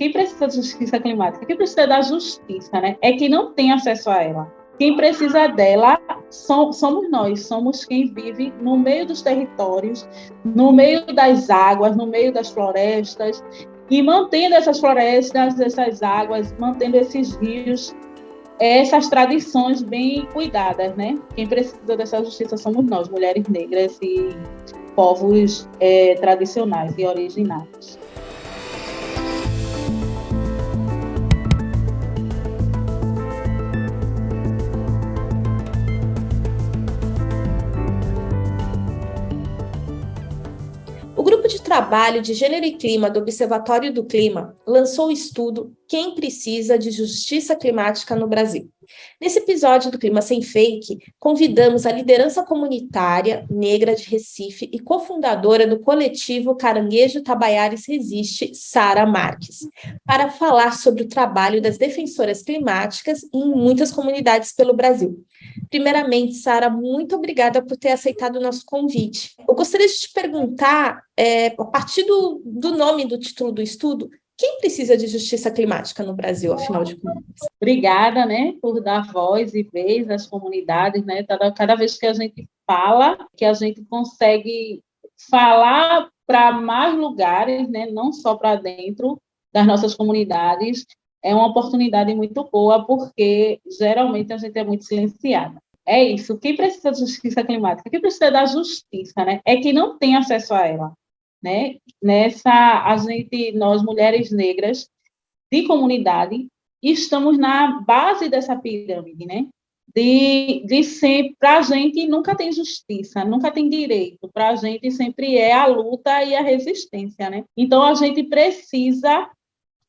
quem precisa de justiça climática, quem precisa da justiça, né, é quem não tem acesso a ela. Quem precisa dela somos nós, somos quem vive no meio dos territórios, no meio das águas, no meio das florestas, e mantendo essas florestas, essas águas, mantendo esses rios, essas tradições bem cuidadas, né? Quem precisa dessa justiça somos nós, mulheres negras e povos tradicionais e originários. O Grupo de Trabalho de Gênero e Clima do Observatório do Clima lançou o estudo Quem Precisa de Justiça Climática no Brasil. Nesse episódio do Clima Sem Fake, convidamos a liderança comunitária negra de Recife e cofundadora do coletivo Caranguejo Tabaiaras Resiste, Sara Marques, para falar sobre o trabalho das defensoras climáticas em muitas comunidades pelo Brasil. Primeiramente, Sara, muito obrigada por ter aceitado o nosso convite. Eu gostaria de te perguntar, a partir do nome do título do estudo, quem precisa de justiça climática no Brasil, afinal de contas? Obrigada, né, por dar voz e vez às comunidades, né? Cada vez que a gente fala, que a gente consegue falar para mais lugares, né, não só para dentro das nossas comunidades, é uma oportunidade muito boa, porque geralmente a gente é muito silenciada. É isso, quem precisa de justiça climática, quem precisa da justiça, né, é quem não tem acesso a ela, né? Nós mulheres negras de comunidade, estamos na base dessa pirâmide, né? De sempre, para a gente nunca tem justiça, nunca tem direito, para a gente sempre é a luta e a resistência, né? Então a gente precisa,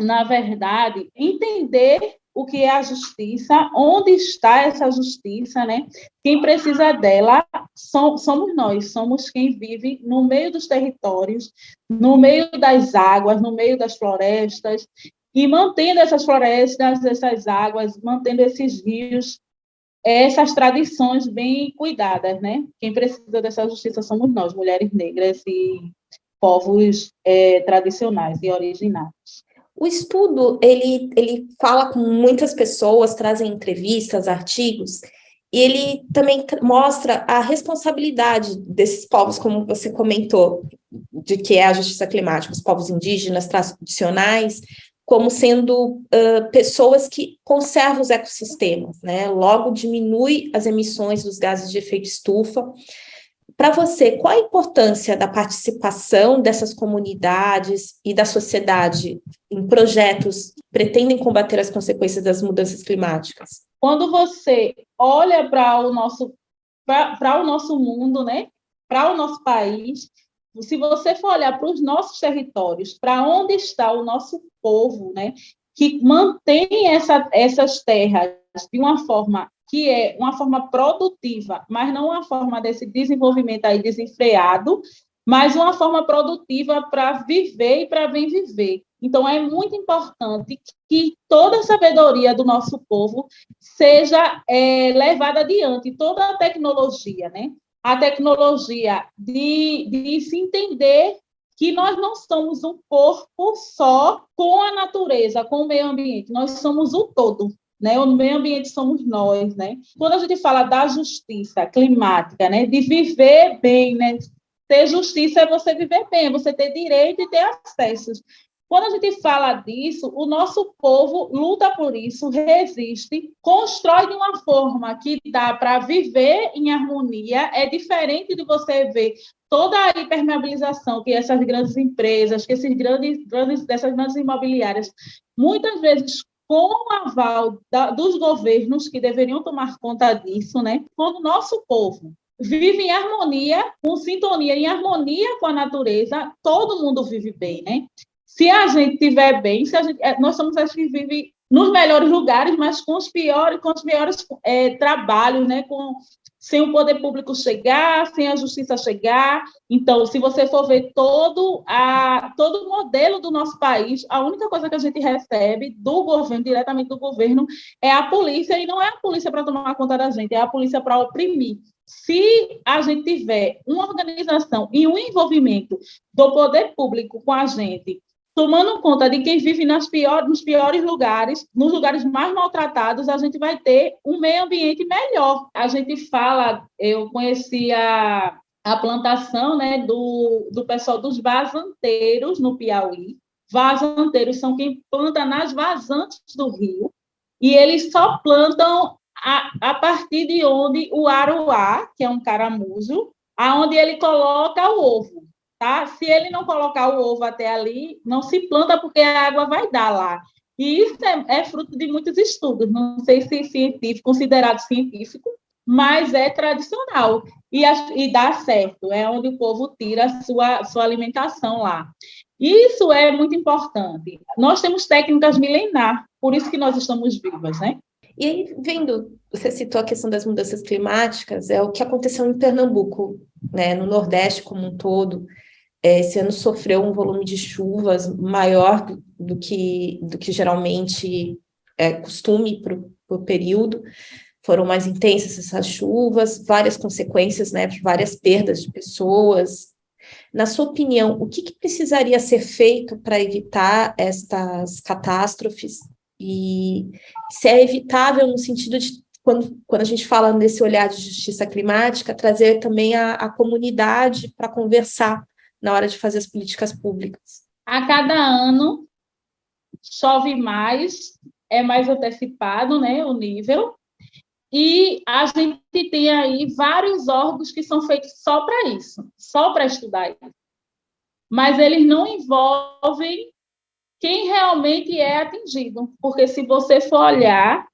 na verdade, entender o que é a justiça, onde está essa justiça, né? Quem precisa dela somos nós, somos quem vive no meio dos territórios, no meio das águas, no meio das florestas, e mantendo essas florestas, essas águas, mantendo esses rios, essas tradições bem cuidadas, né? Quem precisa dessa justiça somos nós, mulheres negras e povos tradicionais e originários. O estudo, ele fala com muitas pessoas, trazem entrevistas, artigos, e ele também mostra a responsabilidade desses povos, como você comentou, de que é a justiça climática, os povos indígenas, tradicionais, como sendo pessoas que conservam os ecossistemas, né? Logo diminui as emissões dos gases de efeito estufa. Para você, qual a importância da participação dessas comunidades e da sociedade em projetos que pretendem combater as consequências das mudanças climáticas? Quando você olha para o nosso mundo, né? Para o nosso país, se você for olhar para os nossos territórios, para onde está o nosso povo, né? Que mantém essas terras de uma forma que é uma forma produtiva, mas não uma forma desse desenvolvimento aí desenfreado, mas uma forma produtiva para viver e para bem viver. Então, é muito importante que toda a sabedoria do nosso povo seja levada adiante, toda a tecnologia, né? A tecnologia de se entender que nós não somos um corpo só com a natureza, com o meio ambiente, nós somos o todo. Né? O meio ambiente somos nós, né? Quando a gente fala da justiça climática, né? De viver bem, né? Ter justiça é você viver bem, é você ter direito e ter acessos. Quando a gente fala disso, o nosso povo luta por isso, resiste, constrói de uma forma que dá para viver em harmonia. É diferente de você ver toda a impermeabilização que essas grandes empresas, que dessas grandes imobiliárias, muitas vezes com o aval dos governos que deveriam tomar conta disso, né? Quando o nosso povo vive em harmonia, com sintonia, em harmonia com a natureza, todo mundo vive bem, né? Se a gente estiver bem, nós somos as que vivem nos melhores lugares, mas com os piores trabalhos, né? Sem o poder público chegar, sem a justiça chegar. Então, se você for ver todo o modelo do nosso país, a única coisa que a gente recebe do governo, diretamente do governo, é a polícia, e não é a polícia para tomar conta da gente, é a polícia para oprimir. Se a gente tiver uma organização e um envolvimento do poder público com a gente, tomando conta de quem vive nos piores lugares, nos lugares mais maltratados, a gente vai ter um meio ambiente melhor. A gente fala, eu conheci a plantação, né, do pessoal dos vazanteiros no Piauí. Vazanteiros são quem planta nas vazantes do rio, e eles só plantam a partir de onde o aruá, que é um caramujo, aonde ele coloca o ovo. Tá? Se ele não colocar o ovo até ali, não se planta porque a água vai dar lá. E isso é fruto de muitos estudos, não sei se científico, considerado científico, mas é tradicional e dá certo, é onde o povo tira a sua alimentação lá. Isso é muito importante. Nós temos técnicas milenar, por isso que nós estamos vivas, né? E aí, você citou a questão das mudanças climáticas, é o que aconteceu em Pernambuco, né, no Nordeste como um todo. Esse ano sofreu um volume de chuvas maior do que geralmente é costume para o período. Foram mais intensas essas chuvas, várias consequências, né, várias perdas de pessoas. Na sua opinião, o que precisaria ser feito para evitar estas catástrofes? E se é evitável no sentido de, quando a gente fala nesse olhar de justiça climática, trazer também a comunidade para conversar na hora de fazer as políticas públicas. A cada ano chove mais, é mais antecipado, né, o nível, e a gente tem aí vários órgãos que são feitos só para isso, só para estudar isso. Mas eles não envolvem quem realmente é atingido, porque se você for olhar,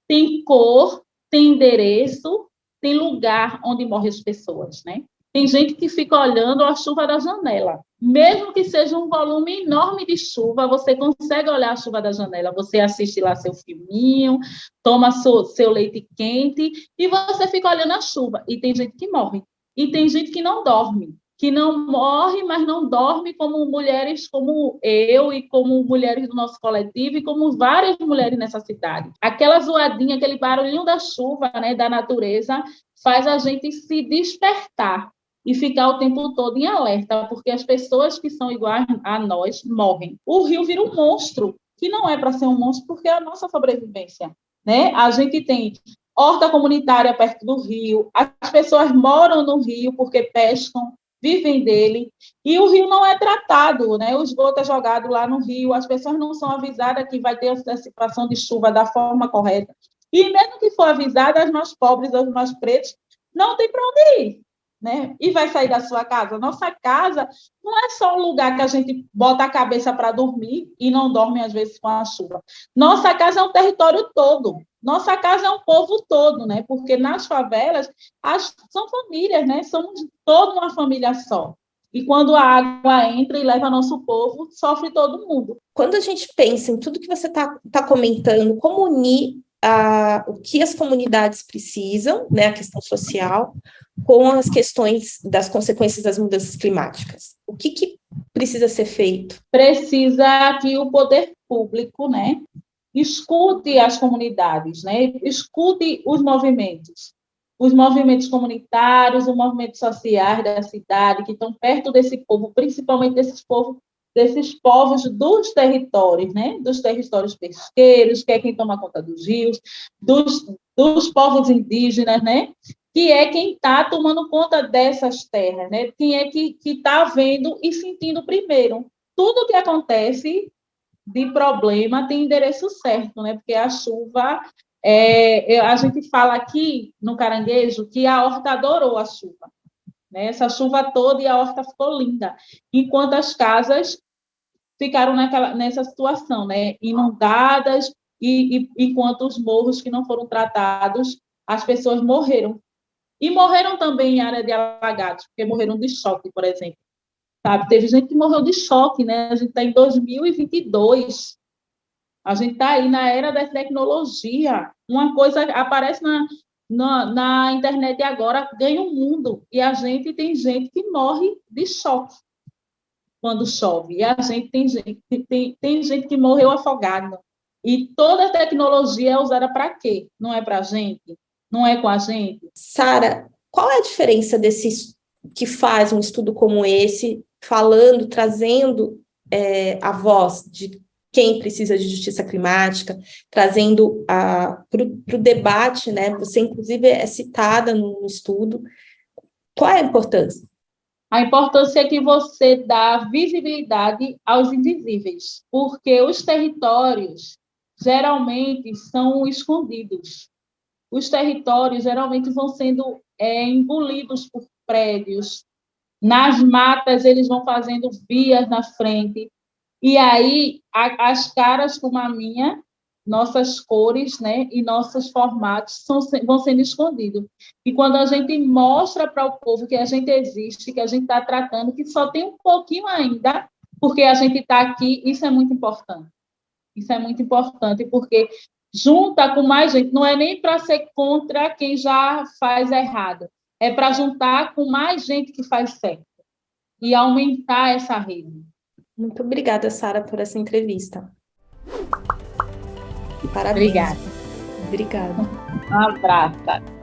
tem cor, tem endereço, tem lugar onde morrem as pessoas, né? Tem gente que fica olhando a chuva da janela. Mesmo que seja um volume enorme de chuva, você consegue olhar a chuva da janela. Você assiste lá seu filminho, toma seu leite quente e você fica olhando a chuva. E tem gente que morre. E tem gente que não dorme. Que não morre, mas não dorme, como mulheres como eu e como mulheres do nosso coletivo e como várias mulheres nessa cidade. Aquela zoadinha, aquele barulhinho da chuva, né, da natureza, faz a gente se despertar e ficar o tempo todo em alerta, porque as pessoas que são iguais a nós morrem. O rio vira um monstro, que não é para ser um monstro, porque é a nossa sobrevivência, né? A gente tem horta comunitária perto do rio, as pessoas moram no rio porque pescam, vivem dele, e o rio não é tratado, né? O esgoto é jogado lá no rio, as pessoas não são avisadas que vai ter antecipação de chuva da forma correta. E mesmo que for avisada, as mais pobres, as mais pretas, não tem para onde ir, né? E vai sair da sua casa. Nossa casa não é só um lugar que a gente bota a cabeça para dormir e não dorme, às vezes, com a chuva. Nossa casa é um território todo. Nossa casa é um povo todo, né? Porque nas favelas são famílias, né? Somos toda uma família só. E quando a água entra e leva nosso povo, sofre todo mundo. Quando a gente pensa em tudo que você tá comentando, como unir o que as comunidades precisam, né, a questão social, com as questões das consequências das mudanças climáticas. O que precisa ser feito? Precisa que o poder público, né, escute as comunidades, né, escute os movimentos comunitários, os movimentos sociais da cidade, que estão perto desse povo, principalmente desses povos dos territórios, né, dos territórios pesqueiros, que é quem toma conta dos rios, dos povos indígenas, né, que é quem está tomando conta dessas terras, né? Quem é que está vendo e sentindo primeiro. Tudo que acontece de problema tem endereço certo, né? Porque a chuva, a gente fala aqui no Caranguejo que a horta adorou a chuva, né? Essa chuva toda e a horta ficou linda, enquanto as casas ficaram nessa situação, né? Inundadas e enquanto os morros que não foram tratados, as pessoas morreram. E morreram também em área de alagados, porque morreram de choque, por exemplo. Sabe? Teve gente que morreu de choque, né? A gente está em 2022. A gente está aí na era da tecnologia. Uma coisa aparece na internet agora, ganha um mundo. E a gente tem gente que morre de choque quando chove. E a gente tem gente que morreu afogada. E toda a tecnologia é usada para quê? Não é para a gente? Não é com a gente? Sara, qual é a diferença que faz um estudo como esse, falando, trazendo a voz de quem precisa de justiça climática, trazendo para o debate, né? Você, inclusive, é citada no estudo. Qual é a importância? A importância é que você dá visibilidade aos invisíveis, porque os territórios geralmente são escondidos. Os territórios geralmente vão sendo engolidos por prédios. Nas matas, eles vão fazendo vias na frente. E aí, as caras como a minha, nossas cores, né, e nossos formatos vão sendo escondidos. E quando a gente mostra para o povo que a gente existe, que a gente está tratando, que só tem um pouquinho ainda, porque a gente está aqui, isso é muito importante. Isso é muito importante, porque junta com mais gente, não é nem para ser contra quem já faz errado, é para juntar com mais gente que faz certo e aumentar essa rede. Muito obrigada, Sara, por essa entrevista. Parabéns. Obrigada. Obrigada. Um abraço.